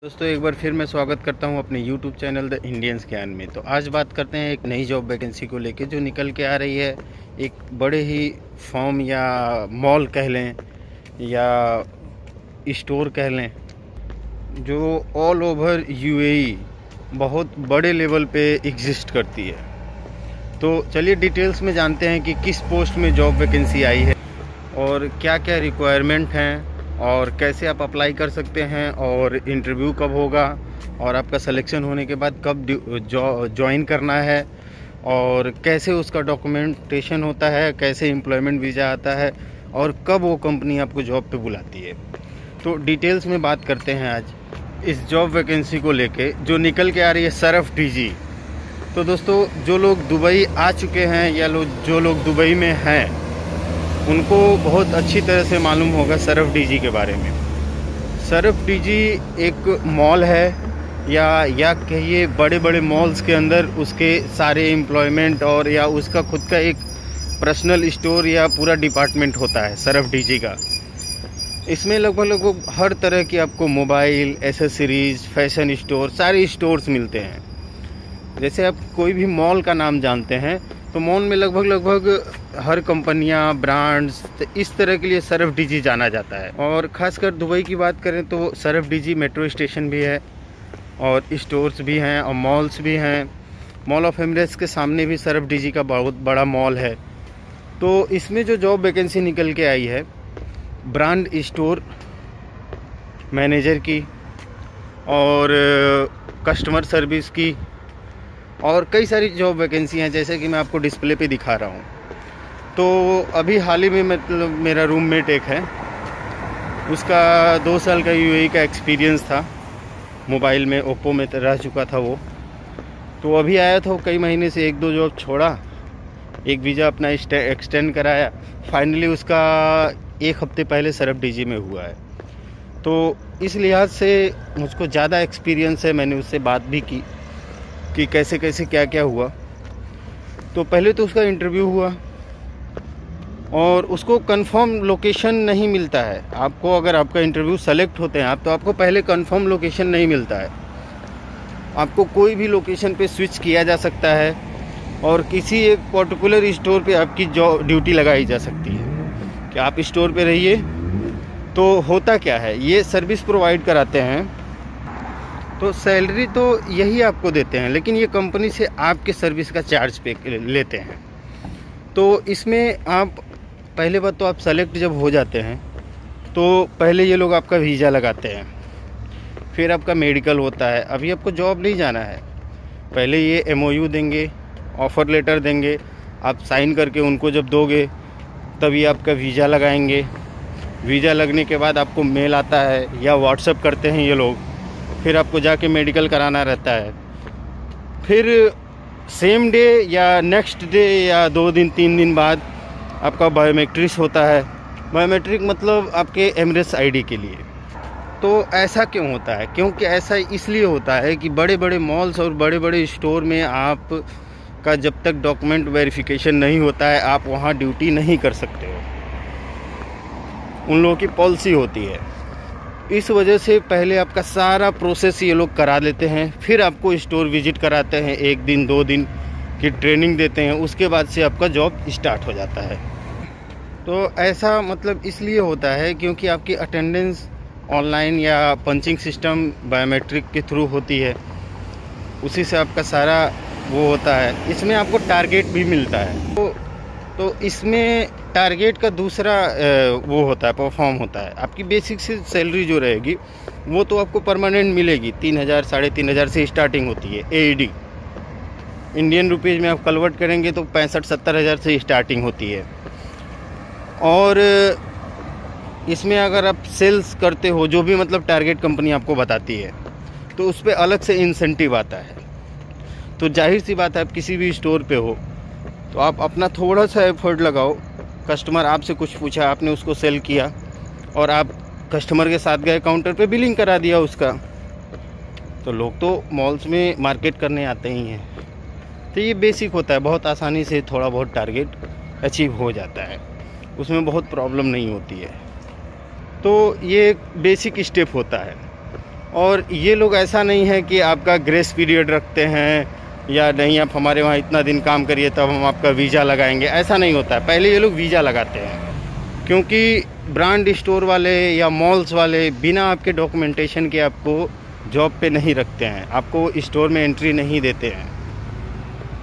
दोस्तों एक बार फिर मैं स्वागत करता हूं अपने YouTube चैनल द इंडियंस ज्ञान में। तो आज बात करते हैं एक नई जॉब वैकेंसी को लेके जो निकल के आ रही है। एक बड़े ही फॉर्म या मॉल कह लें या स्टोर कह लें जो ऑल ओवर UAE बहुत बड़े लेवल पे एग्जिस्ट करती है। तो चलिए डिटेल्स में जानते हैं कि किस पोस्ट में जॉब वैकेंसी आई है और क्या क्या रिक्वायरमेंट हैं और कैसे आप अप्लाई कर सकते हैं और इंटरव्यू कब होगा और आपका सिलेक्शन होने के बाद कब ज्वाइन करना है और कैसे उसका डॉक्यूमेंटेशन होता है, कैसे एम्प्लॉयमेंट वीज़ा आता है और कब वो कंपनी आपको जॉब पे बुलाती है। तो डिटेल्स में बात करते हैं आज इस जॉब वैकेंसी को लेके जो निकल के आ रही है सरफ DG। तो दोस्तों जो लोग दुबई आ चुके हैं या जो लोग दुबई में हैं उनको बहुत अच्छी तरह से मालूम होगा सरफ DG के बारे में। सरफ DG एक मॉल है या कहिए बड़े बड़े मॉल्स के अंदर उसके सारे एम्प्लॉयमेंट और या उसका खुद का एक पर्सनल स्टोर या पूरा डिपार्टमेंट होता है सरफ DG का। इसमें लगभग हर तरह की आपको मोबाइल, एसेसरीज, फैशन स्टोर, सारे स्टोर्स मिलते हैं। जैसे आप कोई भी मॉल का नाम जानते हैं तो मॉल में लगभग हर कंपनियां, ब्रांड्स, तो इस तरह के लिए सरफ DG जाना जाता है। और ख़ासकर दुबई की बात करें तो सरफ DG मेट्रो स्टेशन भी है और स्टोर्स भी हैं और मॉल्स भी हैं। मॉल ऑफ एमिरेट्स के सामने भी सरफ DG का बहुत बड़ा मॉल है। तो इसमें जो जॉब वैकेंसी निकल के आई है ब्रांड स्टोर मैनेजर की और कस्टमर सर्विस की और कई सारी जॉब वैकेंसी हैं जैसे कि मैं आपको डिस्प्ले पे दिखा रहा हूँ। तो अभी हाल ही में मतलब मेरा रूममेट एक है, उसका 2 साल का UAE का एक्सपीरियंस था, मोबाइल में ओप्पो में रह चुका था वो। तो अभी आया था, कई महीने से 1-2 जॉब छोड़ा, एक वीज़ा अपना एक्सटेंड कराया, फाइनली उसका 1 हफ्ते पहले सरफ DG में हुआ है। तो इस लिहाज से मुझको ज़्यादा एक्सपीरियंस है। मैंने उससे बात भी की कि कैसे कैसे क्या क्या हुआ। तो पहले तो उसका इंटरव्यू हुआ और उसको कंफर्म लोकेशन नहीं मिलता है। आपको अगर आपका इंटरव्यू सेलेक्ट होते हैं आप तो आपको पहले कंफर्म लोकेशन नहीं मिलता है। आपको कोई भी लोकेशन पे स्विच किया जा सकता है और किसी एक पर्टिकुलर स्टोर पे आपकी ड्यूटी लगाई जा सकती है कि आप स्टोर पे रहिए। तो होता क्या है, ये सर्विस प्रोवाइड कराते हैं तो सैलरी तो यही आपको देते हैं लेकिन ये कंपनी से आपके सर्विस का चार्ज पे लेते हैं। तो इसमें आप पहले बात तो आप सेलेक्ट जब हो जाते हैं तो पहले ये लोग आपका वीज़ा लगाते हैं, फिर आपका मेडिकल होता है। अभी आपको जॉब नहीं जाना है, पहले ये MOU देंगे, ऑफ़र लेटर देंगे, आप साइन करके उनको जब दोगे तभी आपका वीज़ा लगाएंगे। वीज़ा लगने के बाद आपको मेल आता है या व्हाट्सएप करते हैं ये लोग, फिर आपको जाके मेडिकल कराना रहता है। फिर सेम डे या नेक्स्ट डे या 2 दिन 3 दिन बाद आपका बायोमेट्रिक होता है। बायोमेट्रिक मतलब आपके एमिरेट्स ID के लिए। तो ऐसा क्यों होता है? क्योंकि ऐसा इसलिए होता है कि बड़े बड़े मॉल्स और बड़े बड़े स्टोर में आप का जब तक डॉक्यूमेंट वेरिफिकेशन नहीं होता है आप वहाँ ड्यूटी नहीं कर सकते हो। उन लोगों की पॉलिसी होती है। इस वजह से पहले आपका सारा प्रोसेस ये लोग करा लेते हैं, फिर आपको स्टोर विजिट कराते हैं, 1 दिन 2 दिन की ट्रेनिंग देते हैं, उसके बाद से आपका जॉब स्टार्ट हो जाता है। तो ऐसा मतलब इसलिए होता है क्योंकि आपकी अटेंडेंस ऑनलाइन या पंचिंग सिस्टम बायोमेट्रिक के थ्रू होती है, उसी से आपका सारा वो होता है। इसमें आपको टारगेट भी मिलता है। तो इसमें टारगेट का दूसरा वो होता है, परफॉर्म होता है। आपकी बेसिक से सैलरी जो रहेगी वो तो आपको परमानेंट मिलेगी, 3,000 3,500 से स्टार्टिंग होती है। AED इंडियन रुपीज़ में आप कन्वर्ट करेंगे तो 65-70 हज़ार से स्टार्टिंग होती है। और इसमें अगर आप सेल्स करते हो, जो भी मतलब टारगेट कंपनी आपको बताती है, तो उस पर अलग से इंसेंटिव आता है। तो जाहिर सी बात है आप किसी भी स्टोर पे हो तो आप अपना थोड़ा सा एफर्ट लगाओ। कस्टमर आपसे कुछ पूछा, आपने उसको सेल किया और आप कस्टमर के साथ गए, काउंटर पे बिलिंग करा दिया उसका। तो लोग तो मॉल्स में मार्केट करने आते ही हैं। तो ये बेसिक होता है, बहुत आसानी से थोड़ा बहुत टारगेट अचीव हो जाता है, उसमें बहुत प्रॉब्लम नहीं होती है। तो ये एक बेसिक स्टेप होता है। और ये लोग ऐसा नहीं है कि आपका ग्रेस पीरियड रखते हैं या नहीं, आप हमारे वहाँ इतना दिन काम करिए तब हम आपका वीज़ा लगाएंगे, ऐसा नहीं होता है। पहले ये लोग वीज़ा लगाते हैं, क्योंकि ब्रांड स्टोर वाले या मॉल्स वाले बिना आपके डॉक्यूमेंटेशन के आपको जॉब पे नहीं रखते हैं, आपको स्टोर में एंट्री नहीं देते हैं।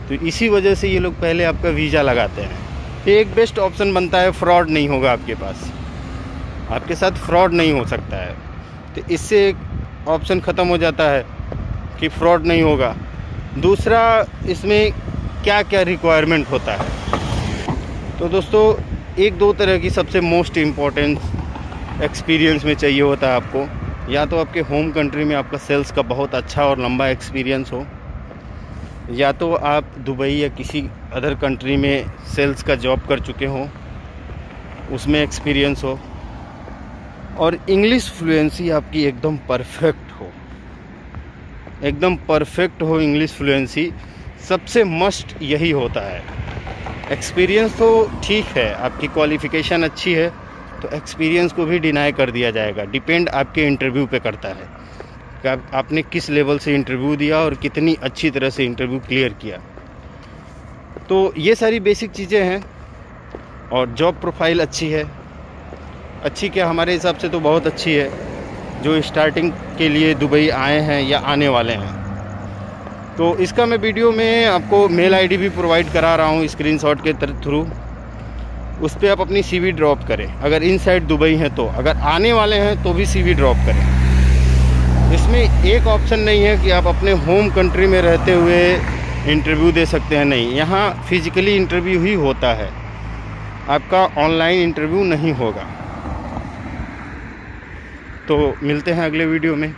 तो इसी वजह से ये लोग पहले आपका वीज़ा लगाते हैं। तो एक बेस्ट ऑप्शन बनता है, फ्रॉड नहीं होगा आपके पास, आपके साथ फ्रॉड नहीं हो सकता है। तो इससे एक ऑप्शन ख़त्म हो जाता है कि फ्रॉड नहीं होगा। दूसरा, इसमें क्या क्या रिक्वायरमेंट होता है। तो दोस्तों, एक दो तरह की सबसे मोस्ट इम्पोर्टेंट एक्सपीरियंस में चाहिए होता है आपको। या तो आपके होम कंट्री में आपका सेल्स का बहुत अच्छा और लंबा एक्सपीरियंस हो, या तो आप दुबई या किसी अदर कंट्री में सेल्स का जॉब कर चुके हों, उसमें एक्सपीरियंस हो, और इंग्लिश फ्लुएंसी आपकी एकदम परफेक्ट हो, एकदम परफेक्ट हो इंग्लिश फ्लुएंसी। सबसे मस्ट यही होता है। एक्सपीरियंस तो ठीक है, आपकी क्वालिफ़िकेशन अच्छी है तो एक्सपीरियंस को भी डिनाई कर दिया जाएगा। डिपेंड आपके इंटरव्यू पे करता है कि आपने किस लेवल से इंटरव्यू दिया और कितनी अच्छी तरह से इंटरव्यू क्लियर किया। तो ये सारी बेसिक चीज़ें हैं। और जॉब प्रोफाइल अच्छी है, अच्छी क्या, हमारे हिसाब से तो बहुत अच्छी है, जो स्टार्टिंग के लिए दुबई आए हैं या आने वाले हैं। तो इसका मैं वीडियो में आपको मेल आईडी भी प्रोवाइड करा रहा हूँ स्क्रीनशॉट के थ्रू। उस पर आप अपनी सीवी ड्रॉप करें, अगर इनसाइड दुबई हैं तो। अगर आने वाले हैं तो भी सीवी ड्रॉप करें। इसमें एक ऑप्शन नहीं है कि आप अपने होम कंट्री में रहते हुए इंटरव्यू दे सकते हैं, नहीं। यहाँ फिजिकली इंटरव्यू ही होता है, आपका ऑनलाइन इंटरव्यू नहीं होगा। तो मिलते हैं अगले वीडियो में।